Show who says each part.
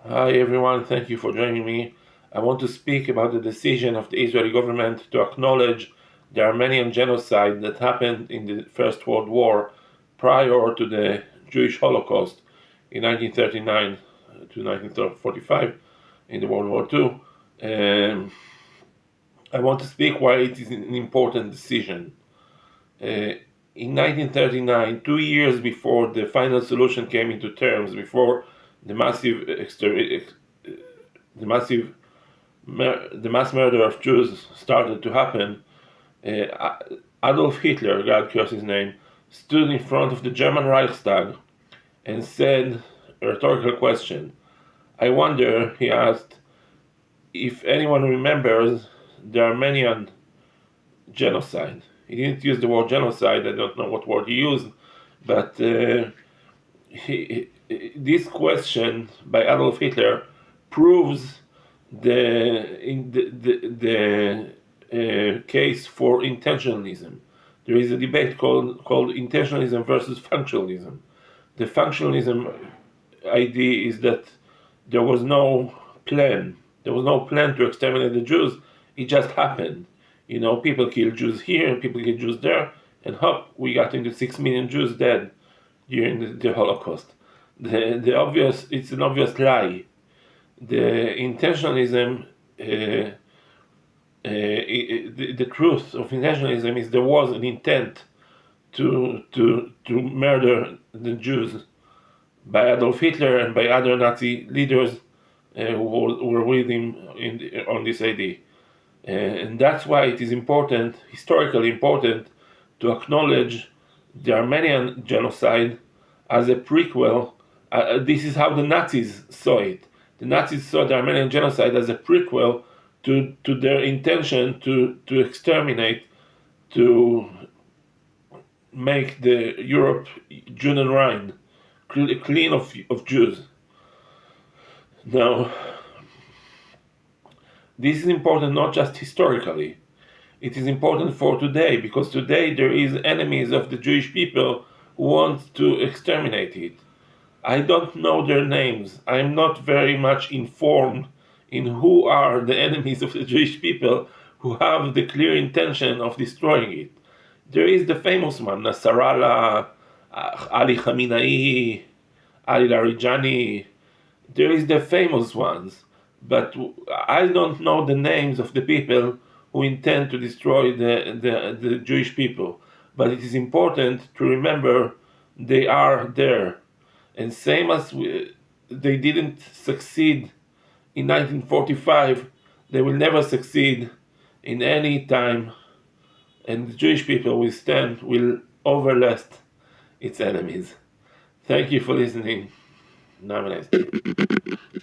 Speaker 1: Hi everyone, thank you for joining me. I want to speak about the decision of the Israeli government to acknowledge the Armenian genocide that happened in the First World War prior to the Jewish Holocaust in 1939 to 1945 in the World War II. Um, I want to speak why it is an important decision. In 1939, 2 years before the final solution came into terms, before the massive the massive the mass murder of Jews started to happen, uh, Adolf Hitler, God curse his name, stood in front of the German Reichstag and said a rhetorical question. I wonder, he asked, if anyone remembers the Armenian genocide. He didn't use the word genocide, I don't know what word he used, but this question by Adolf Hitler proves the case for intentionalism. There is a debate called intentionalism versus functionalism. The functionalism idea is that there was no plan. There was no plan to exterminate the Jews. It just happened. People killed Jews here and people killed Jews there, and hop, we got into 6 million Jews dead during the Holocaust. It's an obvious lie. The intentionalism, the truth of intentionalism is there was an intent to murder the Jews by Adolf Hitler and by other Nazi leaders who were with him on this idea. And that's why it is important, historically important, to acknowledge the Armenian genocide as a prequel. This is how the Nazis saw it. The Nazis saw the Armenian genocide as a prequel to their intention to exterminate, to make the Europe Juden and Rhine clean of Jews. Now, this is important not just historically. It is important for today, because today there is enemies of the Jewish people who want to exterminate it. I don't know their names. I am not very much informed in who are the enemies of the Jewish people who have the clear intention of destroying it. There is the famous one, Nasrallah, Ali Khamenei, Ali Larijani. There is the famous ones, but I don't know the names of the people who intend to destroy the Jewish people. But it is important to remember they are there. And same as they didn't succeed in 1945, they will never succeed in any time. And the Jewish people will outlast its enemies. Thank you for listening. Have a nice day.